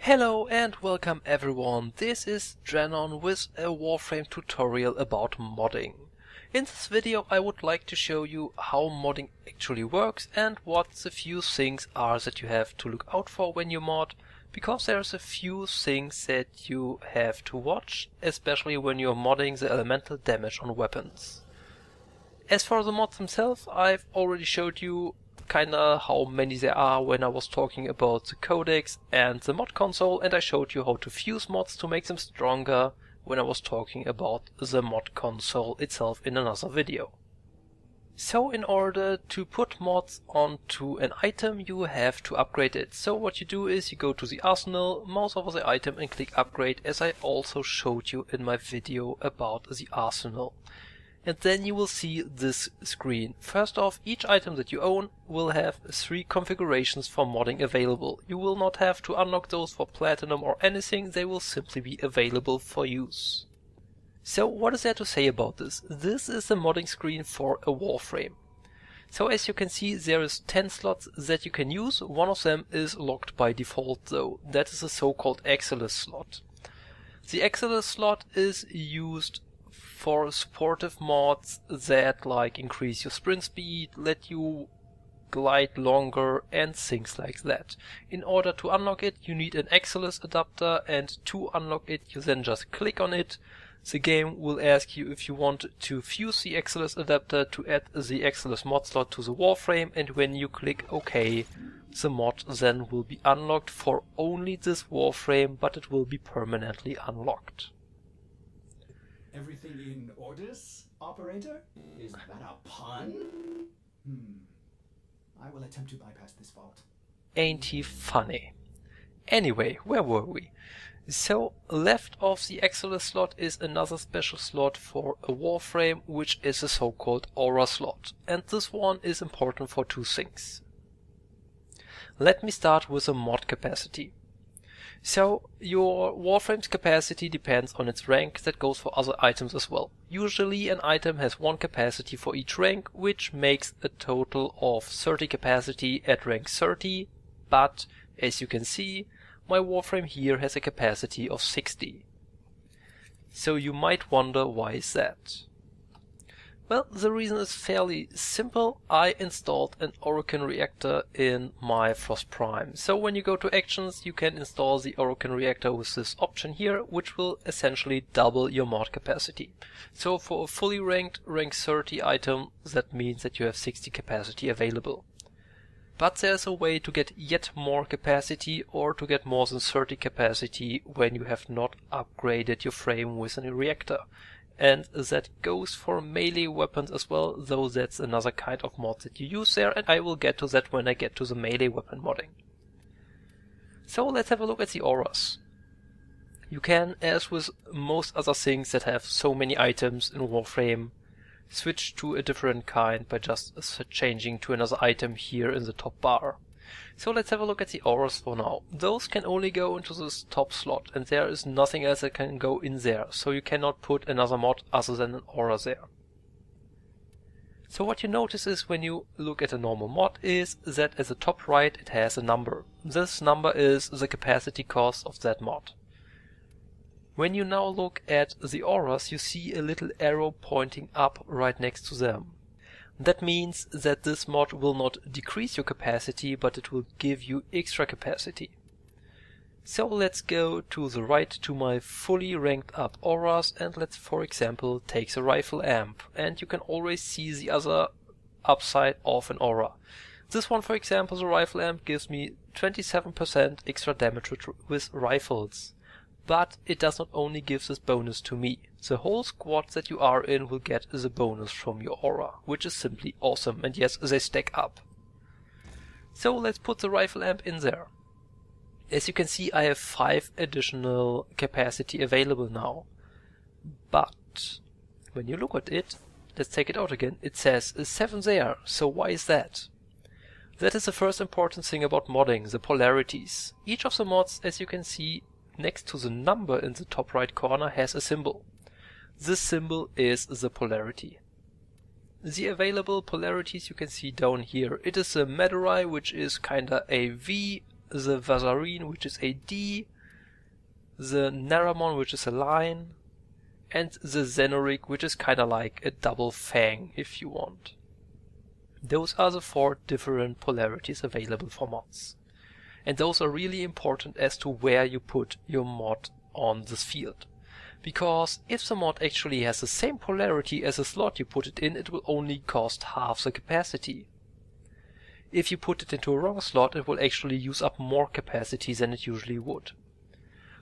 Hello and welcome everyone, this is Drenon with a Warframe tutorial about modding. In this video I would like to show you how modding actually works and what the few things are that you have to look out for when you mod, because there's a few things that you have to watch, especially when you're modding the elemental damage on weapons. As for the mods themselves, I've already showed you kinda how many there are when I was talking about the codex and the mod console, and I showed you how to fuse mods to make them stronger when I was talking about the mod console itself in another video. So in order to put mods onto an item you have to upgrade it. So what you do is you go to the arsenal, mouse over the item and click upgrade, as I also showed you in my video about the arsenal. And then you will see this screen. First off, each item that you own will have 3 configurations for modding available. You will not have to unlock those for platinum or anything, they will simply be available for use. So what is there to say about this? This is the modding screen for a Warframe. So as you can see, there is 10 slots that you can use. One of them is locked by default though. That is the so-called Exilus Slot. The Exilus Slot is used for supportive mods that like increase your sprint speed, let you glide longer and things like that. In order to unlock it you need an Exilus adapter, and to unlock it you then just click on it. The game will ask you if you want to fuse the Exilus adapter to add the Exilus mod slot to the Warframe, and when you click OK, the mod then will be unlocked for only this Warframe, but it will be permanently unlocked. Everything in orders, operator? Is that a pun? I will attempt to bypass this fault. Ain't he funny? Anyway, where were we? So, left of the Exilus slot is another special slot for a Warframe, which is a so-called aura slot. And this one is important for 2 things. Let me start with the mod capacity. So, your Warframe's capacity depends on its rank. That goes for other items as well. Usually an item has 1 capacity for each rank, which makes a total of 30 capacity at rank 30, but as you can see, my Warframe here has a capacity of 60. So you might wonder, why is that? Well, the reason is fairly simple. I installed an Orokin reactor in my Frost Prime. So when you go to actions, you can install the Orokin reactor with this option here, which will essentially double your mod capacity. So for a fully ranked rank 30 item, that means that you have 60 capacity available. But there's a way to get yet more capacity, or to get more than 30 capacity when you have not upgraded your frame with a reactor. And that goes for melee weapons as well, though that's another kind of mod that you use there, and I will get to that when I get to the melee weapon modding. So let's have a look at the auras. You can, as with most other things that have so many items in Warframe, switch to a different kind by just changing to another item here in the top bar. So let's have a look at the auras for now. Those can only go into this top slot, and there is nothing else that can go in there, so you cannot put another mod other than an aura there. So what you notice is, when you look at a normal mod, is that at the top right it has a number. This number is the capacity cost of that mod. When you now look at the auras, you see a little arrow pointing up right next to them. That means that this mod will not decrease your capacity, but it will give you extra capacity. So let's go to the right to my fully ranked up auras, and let's for example take the rifle amp, and you can always see the other upside of an aura. This one, for example, the rifle amp, gives me 27% extra damage with rifles. But it does not only give this bonus to me. The whole squad that you are in will get the bonus from your aura, which is simply awesome, and yes, they stack up. So let's put the rifle amp in there. As you can see, I have 5 additional capacity available now. But when you look at it, let's take it out again, it says 7 there, so why is that? That is the first important thing about modding, the polarities. Each of the mods, as you can see, next to the number in the top right corner has a symbol. This symbol is the polarity. The available polarities you can see down here. It is the Madurai, which is kinda a V, the Vazarine, which is a D, the Naramon, which is a line, and the Xenoric, which is kinda like a double fang if you want. Those are the 4 different polarities available for mods. And those are really important as to where you put your mod on this field. Because if the mod actually has the same polarity as the slot you put it in, it will only cost half the capacity. If you put it into a wrong slot, it will actually use up more capacity than it usually would.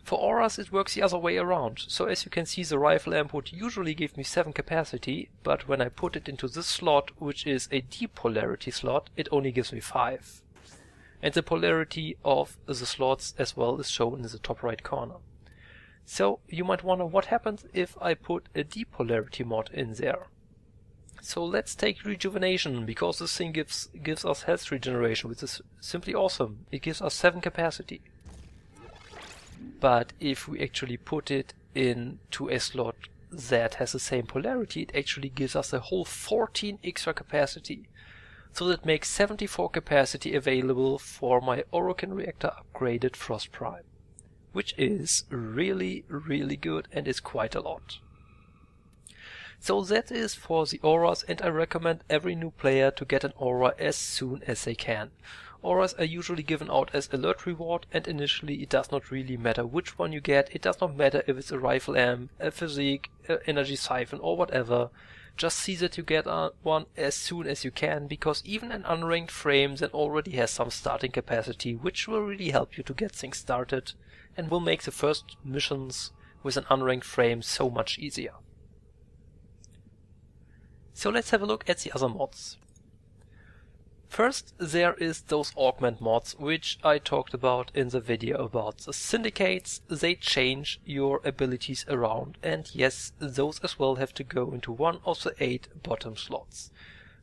For auras it works the other way around, so as you can see the rifle amp would usually give me 7 capacity, but when I put it into this slot, which is a deep polarity slot, it only gives me 5. And the polarity of the slots as well is shown in the top right corner. So you might wonder what happens if I put a deep polarity mod in there. So let's take rejuvenation, because this thing gives us health regeneration, which is simply awesome. It gives us 7 capacity. But if we actually put it into a slot that has the same polarity, it actually gives us a whole 14 extra capacity. So that makes 74 capacity available for my Orokin reactor upgraded Frost Prime, which is really, really good and is quite a lot. So that is for the auras, and I recommend every new player to get an aura as soon as they can. Auras are usually given out as alert reward, and initially it does not really matter which one you get. It does not matter if it's a rifle amp, a physique, an energy siphon or whatever. Just see that you get one as soon as you can, because even an unranked frame that already has some starting capacity, which will really help you to get things started and will make the first missions with an unranked frame so much easier. So let's have a look at the other mods. First, there is those augment mods, which I talked about in the video about the syndicates. They change your abilities around, and yes, those as well have to go into one of the 8 bottom slots.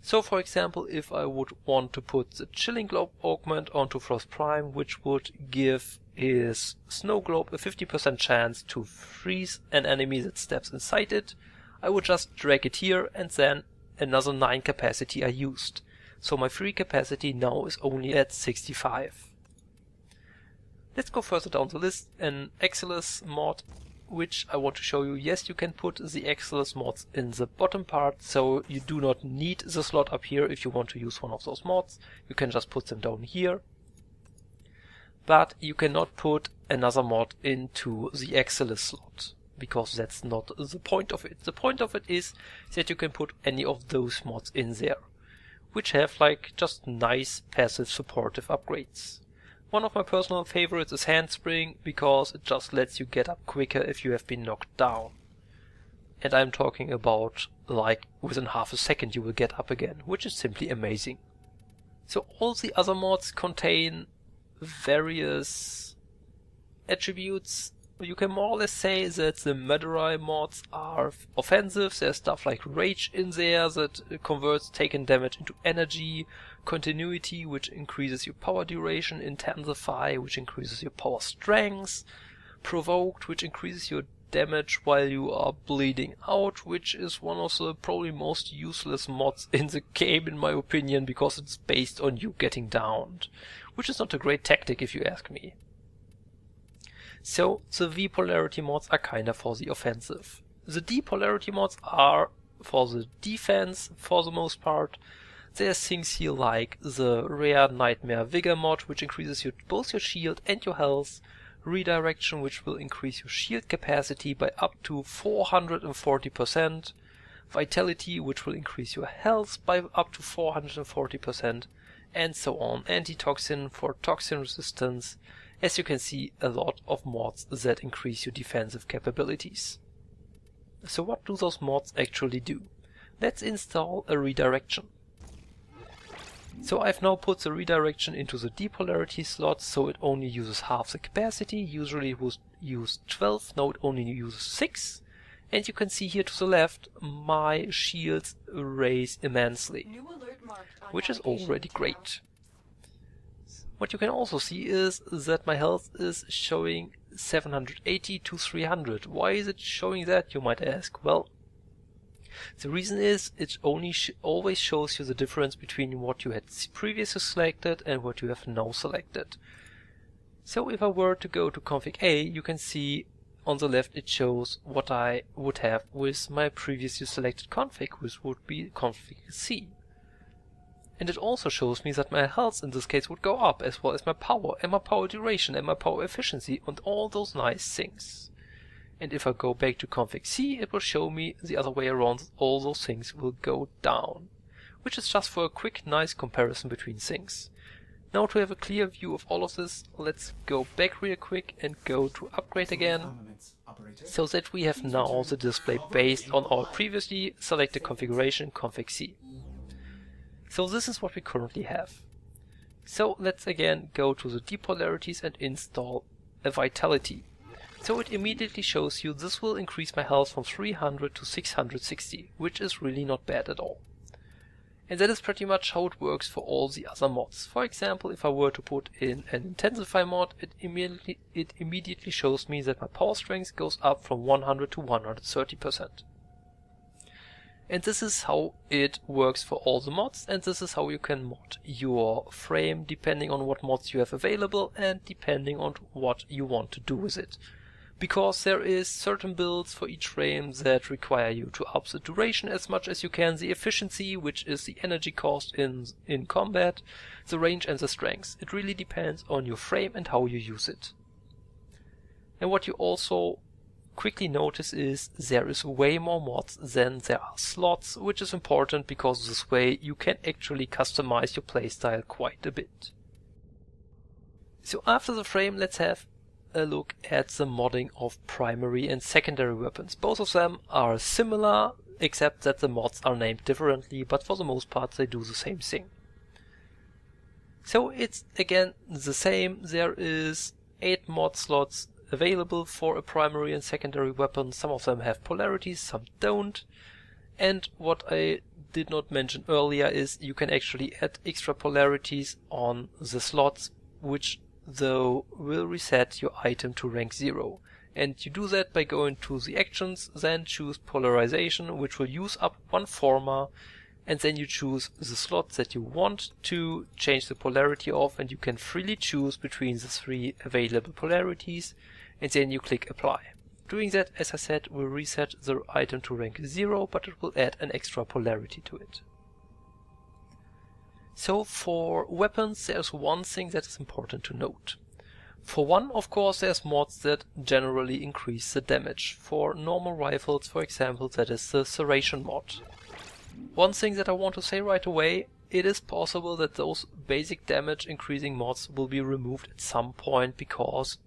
So for example, if I would want to put the Chilling Globe augment onto Frost Prime, which would give his Snow Globe a 50% chance to freeze an enemy that steps inside it, I would just drag it here, and then another 9 capacity are used. So my free capacity now is only at 65. Let's go further down the list. An Exilus mod, which I want to show you. Yes, you can put the Exilus mods in the bottom part, so you do not need the slot up here if you want to use one of those mods. You can just put them down here. But you cannot put another mod into the Exilus slot, because that's not the point of it. The point of it is that you can put any of those mods in there, which have like just nice passive supportive upgrades. One of my personal favorites is Handspring, because it just lets you get up quicker if you have been knocked down. And I'm talking about like within half a second you will get up again, which is simply amazing. So all the other mods contain various attributes. You can more or less say that the Murderai mods are offensive. There's stuff like Rage in there that converts taken damage into energy, Continuity, which increases your power duration, Intensify, which increases your power strength, Provoked, which increases your damage while you are bleeding out, which is one of the probably most useless mods in the game in my opinion, because it's based on you getting downed, which is not a great tactic if you ask me. So the V polarity mods are kinda for the offensive. The D polarity mods are for the defense for the most part. There's things here like the rare Nightmare Vigor mod, which increases both your shield and your health, Redirection, which will increase your shield capacity by up to 440%, Vitality, which will increase your health by up to 440%, and so on, Antitoxin for toxin resistance. As you can see, a lot of mods that increase your defensive capabilities. So what do those mods actually do? Let's install a redirection. So I've now put the redirection into the depolarity slot, so it only uses half the capacity. Usually it would use 12, now it only uses 6. And you can see here to the left, my shields raise immensely, which is already great. What you can also see is that my health is showing 780 to 300. Why is it showing that, you might ask? Well, the reason is it only always shows you the difference between what you had previously selected and what you have now selected. So if I were to go to config A, you can see on the left it shows what I would have with my previously selected config, which would be config C. And it also shows me that my health in this case would go up, as well as my power and my power duration and my power efficiency and all those nice things. And if I go back to config C, it will show me the other way around, all those things will go down. Which is just for a quick nice comparison between things. Now to have a clear view of all of this, let's go back real quick and go to upgrade again, so that we have now the display based on our previously selected configuration config C. So this is what we currently have. So let's again go to the Polarities and install a Vitality. So it immediately shows you this will increase my health from 300 to 660, which is really not bad at all. And that is pretty much how it works for all the other mods. For example, if I were to put in an Intensify mod, it immediately shows me that my power strength goes up from 100 to 130%. And this is how it works for all the mods, and this is how you can mod your frame depending on what mods you have available and depending on what you want to do with it. Because there is certain builds for each frame that require you to up the duration as much as you can, the efficiency, which is the energy cost in combat, the range and the strength. It really depends on your frame and how you use it. And what you also quickly notice is there is way more mods than there are slots, which is important because this way you can actually customize your playstyle quite a bit. So after the frame, let's have a look at the modding of primary and secondary weapons. Both of them are similar, except that the mods are named differently, but for the most part they do the same thing. So it's again the same. There is 8 mod slots available for a primary and secondary weapon. Some of them have polarities, some don't. And what I did not mention earlier is you can actually add extra polarities on the slots, which though will reset your item to rank 0. And you do that by going to the actions, then choose polarization, which will use up 1 forma, and then you choose the slot that you want to change the polarity of, and you can freely choose between the 3 available polarities, and then you click apply. Doing that, as I said, will reset the item to rank 0, but it will add an extra polarity to it. So for weapons, there's one thing that is important to note. For one, of course, there's mods that generally increase the damage. For normal rifles, for example, that is the Serration mod. One thing that I want to say right away, it is possible that those basic damage increasing mods will be removed at some point because,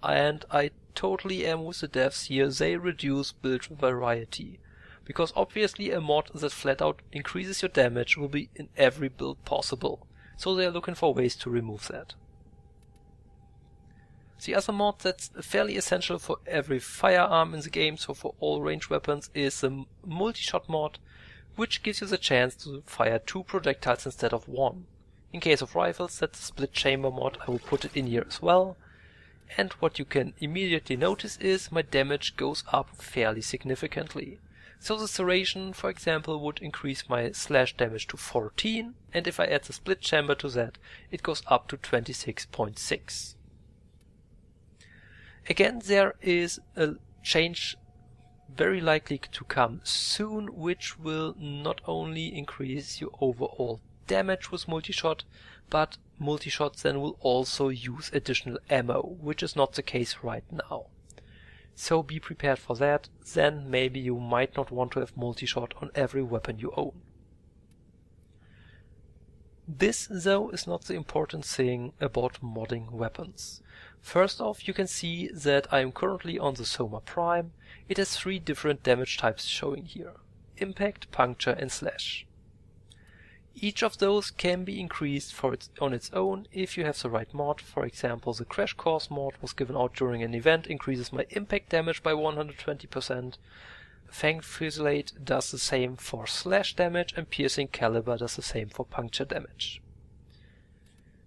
and I totally am with the devs here, they reduce build variety. Because obviously a mod that flat out increases your damage will be in every build possible, so they are looking for ways to remove that. The other mod that's fairly essential for every firearm in the game, so for all range weapons, is the multi-shot mod, which gives you the chance to fire 2 projectiles instead of 1. In case of rifles, that's the split chamber mod, I will put it in here as well. And what you can immediately notice is my damage goes up fairly significantly. So the Serration, for example, would increase my slash damage to 14, and if I add the split chamber to that, it goes up to 26.6. Again, there is a change very likely to come soon, which will not only increase your overall damage with multi-shot, but multi-shots then will also use additional ammo, which is not the case right now. So be prepared for that, then maybe you might not want to have multi-shot on every weapon you own. This, though, is not the important thing about modding weapons. First off, you can see that I am currently on the Soma Prime. It has 3 different damage types showing here: impact, puncture and slash. Each of those can be increased on its own if you have the right mod. For example, the Crash Course mod was given out during an event, increases my impact damage by 120%. Fanged Fusilade does the same for slash damage, and Piercing Caliber does the same for puncture damage.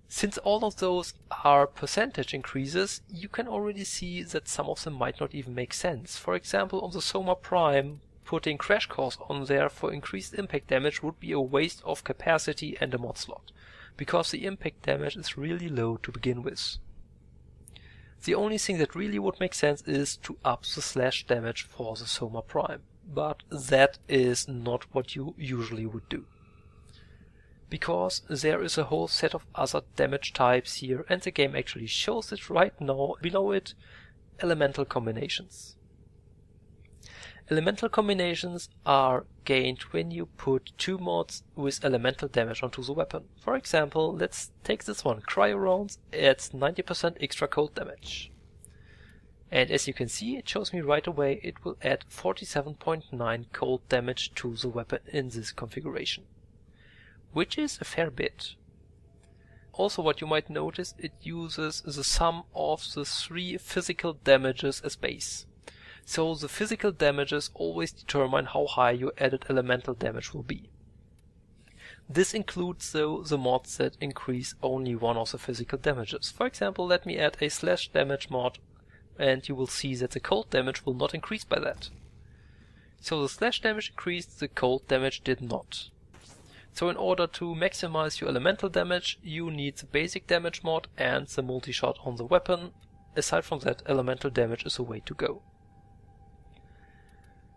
Since all of those are percentage increases, you can already see that some of them might not even make sense. For example, on the Soma Prime, putting Crash Course on there for increased impact damage would be a waste of capacity and a mod slot, because the impact damage is really low to begin with. The only thing that really would make sense is to up the slash damage for the Soma Prime, but that is not what you usually would do. Because there is a whole set of other damage types here, and the game actually shows it right now below it, elemental combinations. Elemental combinations are gained when you put two mods with elemental damage onto the weapon. For example, let's take this one, Cryo Rounds adds 90% extra cold damage. And as you can see, it shows me right away it will add 47.9 cold damage to the weapon in this configuration, which is a fair bit. Also, what you might notice, it uses the sum of the 3 physical damages as base. So the physical damages always determine how high your added elemental damage will be. This includes though the mods that increase only one of the physical damages. For example, let me add a slash damage mod, and you will see that the cold damage will not increase by that. So the slash damage increased, the cold damage did not. So in order to maximize your elemental damage, you need the basic damage mod and the multi-shot on the weapon. Aside from that, elemental damage is the way to go.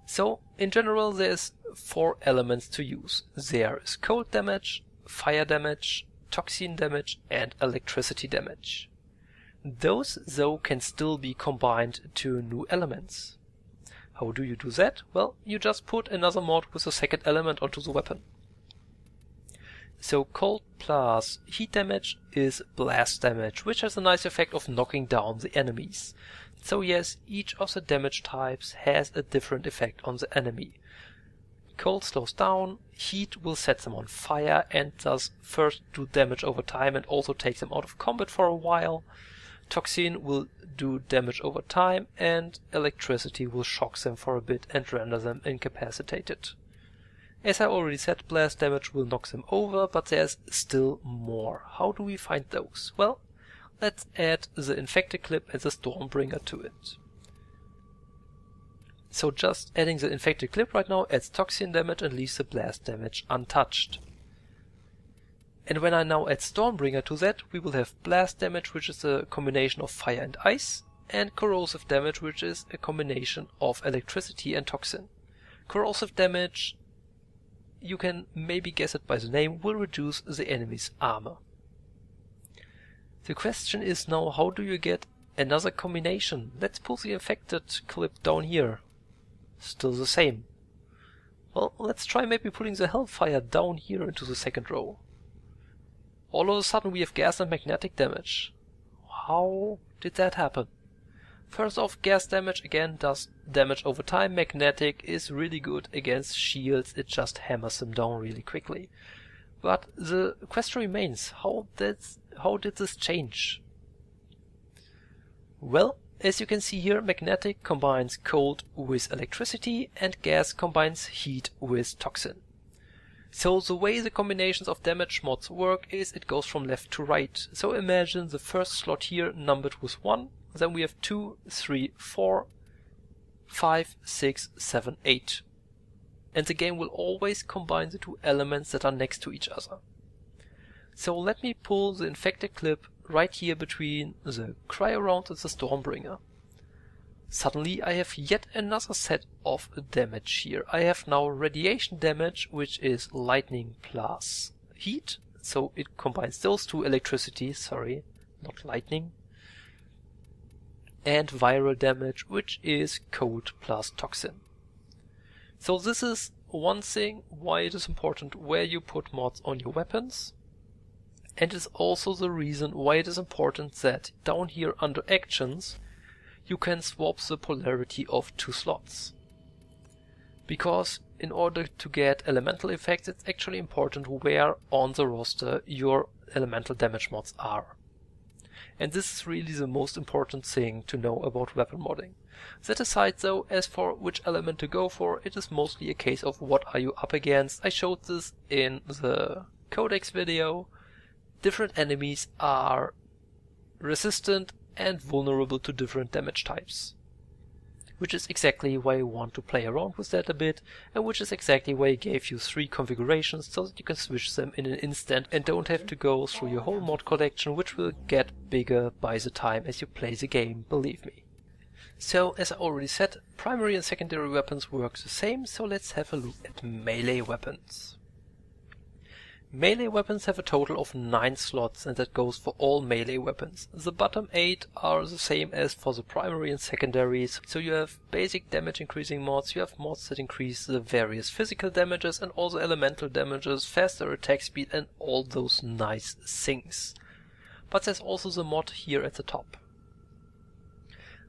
So in general, there's 4 elements to use. There is cold damage, fire damage, toxin damage, and electricity damage. Those though can still be combined to new elements. How do you do that? Well, you just put another mod with a second element onto the weapon. So cold plus heat damage is blast damage, which has a nice effect of knocking down the enemies. So yes, each of the damage types has a different effect on the enemy. Cold slows down, heat will set them on fire and thus first do damage over time and also takes them out of combat for a while. Toxin will do damage over time, and electricity will shock them for a bit and render them incapacitated. As I already said, blast damage will knock them over, but there's still more. How do we find those? Well, let's add the Infected Clip and the Stormbringer to it. So just adding the Infected Clip right now adds toxin damage and leaves the blast damage untouched. And when I now add Stormbringer to that, we will have blast damage, which is a combination of fire and ice, and corrosive damage, which is a combination of electricity and toxin. Corrosive damage, you can maybe guess it by the name, will reduce the enemy's armor. The question is now, how do you get another combination? Let's pull the Infected Clip down here. Still the same. Well, let's try maybe putting the Hellfire down here into the second row. All of a sudden we have gas and magnetic damage. How did that happen? First off, gas damage again does damage over time. Magnetic is really good against shields, it just hammers them down really quickly. But the question remains, how did this change? Well, as you can see here, magnetic combines cold with electricity and gas combines heat with toxin. So the way the combinations of damage mods work is it goes from left to right. So imagine the first slot here numbered with 1, then we have 2, 3, 4, 5, 6, 7, 8. And the game will always combine the 2 elements that are next to each other. So let me pull the Infected Clip right here between the Cryo Round and the Stormbringer. Suddenly I have yet another set of damage here. I have now radiation damage, which is lightning plus heat. So it combines those 2 electricity, sorry, not lightning. And viral damage, which is cold plus toxin. So this is one thing why it is important where you put mods on your weapons. And it's also the reason why it is important that down here under actions you can swap the polarity of 2 slots. Because in order to get elemental effects, it's actually important where on the roster your elemental damage mods are. And this is really the most important thing to know about weapon modding. That aside though, as for which element to go for, it is mostly a case of what are you up against. I showed this in the Codex video. Different enemies are resistant and vulnerable to different damage types. which is exactly why I want to play around with that a bit, and which is exactly why I gave you 3 configurations so that you can switch them in an instant and don't have to go through your whole mod collection, which will get bigger by the time as you play the game, believe me. So, as I already said, primary and secondary weapons work the same, so let's have a look at melee weapons. Melee weapons have a total of 9 slots, and that goes for all melee weapons. The bottom 8 are the same as for the primary and secondaries, so you have basic damage increasing mods, you have mods that increase the various physical damages and all the elemental damages, faster attack speed and all those nice things. But there's also the mod here at the top.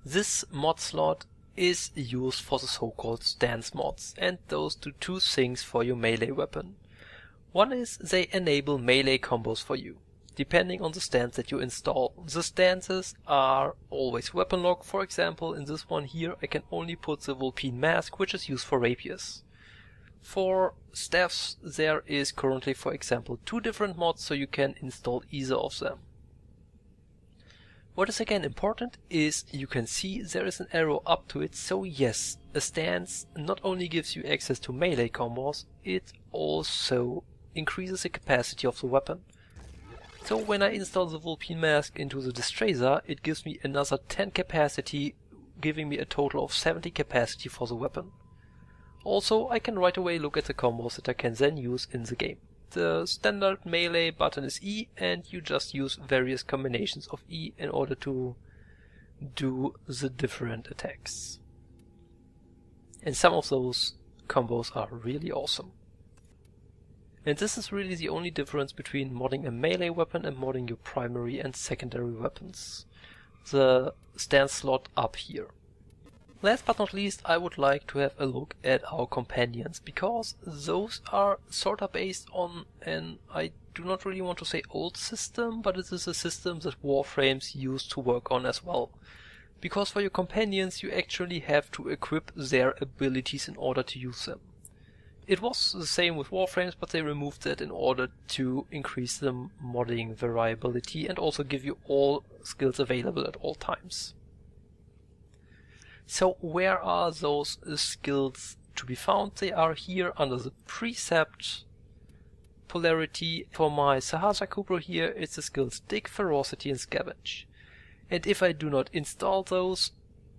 This mod slot is used for the so-called stance mods, and those do 2 things for your melee weapon. One is they enable melee combos for you, depending on the stance that you install. The stances are always weapon lock. For example, in this one here I can only put the Vulpine mask, which is used for rapiers. For staffs there is currently, for example, 2 different mods, so you can install either of them. What is again important is you can see there is an arrow up to it, so yes, a stance not only gives you access to melee combos, it also increases the capacity of the weapon. So when I install the Vulpine mask into the Distracer, it gives me another 10 capacity, giving me a total of 70 capacity for the weapon. Also, I can right away look at the combos that I can then use in the game. The standard melee button is E, and you just use various combinations of E in order to do the different attacks. And some of those combos are really awesome. And this is really the only difference between modding a melee weapon and modding your primary and secondary weapons. The stance slot up here. Last but not least, I would like to have a look at our companions, because those are sorta based on an, I do not really want to say old system, but it is a system that Warframes used to work on as well. Because for your companions you actually have to equip their abilities in order to use them. It was the same with Warframes, but they removed that in order to increase the modding variability and also give you all skills available at all times. So where are those skills to be found? They are here under the Precept polarity. For my Sahasa Kubrow here, it's the skills Dig, Ferocity and Scavenge. And if I do not install those,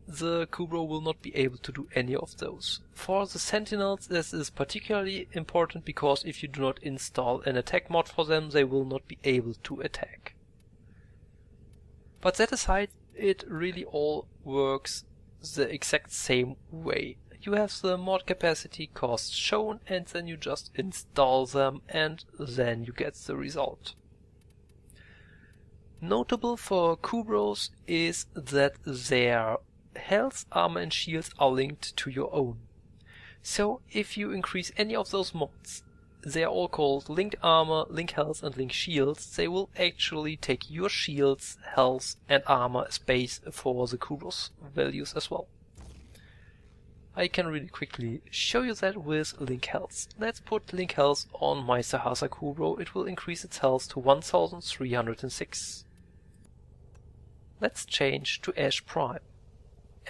the Kubrow will not be able to do any of those. For the Sentinels, this is particularly important because if you do not install an attack mod for them, they will not be able to attack. But that aside, it really all works the exact same way. You have the mod capacity costs shown, and then you just install them, and then you get the result. Notable for Kubrows is that their health, armor and shields are linked to your own. So if you increase any of those mods, they are all called linked armor, link health and link shields, they will actually take your shields, health and armor as base for the Kubrow's values as well. I can really quickly show you that with link health. Let's put link health on my Sahasa Kubrow. It will increase its health to 1306. Let's change to Ash Prime.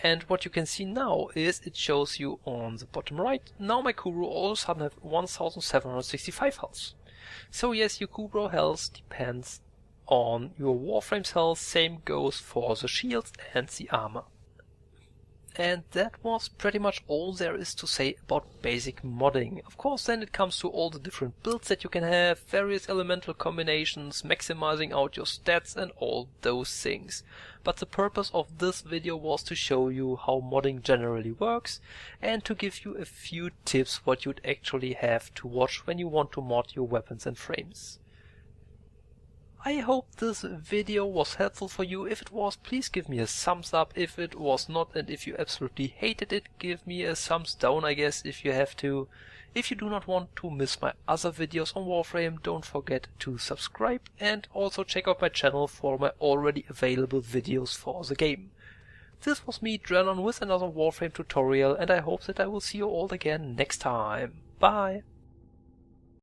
And what you can see now is it shows you on the bottom right, now my Kubrow all of a sudden have 1765 health. So yes, your Kubrow health depends on your Warframe's health, same goes for the shields and the armor. And that was pretty much all there is to say about basic modding. Of course, then it comes to all the different builds that you can have, various elemental combinations, maximizing out your stats and all those things. But the purpose of this video was to show you how modding generally works and to give you a few tips what you'd actually have to watch when you want to mod your weapons and frames. I hope this video was helpful for you. If it was, please give me a thumbs up. If it was not, and if you absolutely hated it, give me a thumbs down, I guess, if you have to. If you do not want to miss my other videos on Warframe, don't forget to subscribe and also check out my channel for my already available videos for the game. This was me, Drenon, with another Warframe tutorial, and I hope that I will see you all again next time. Bye!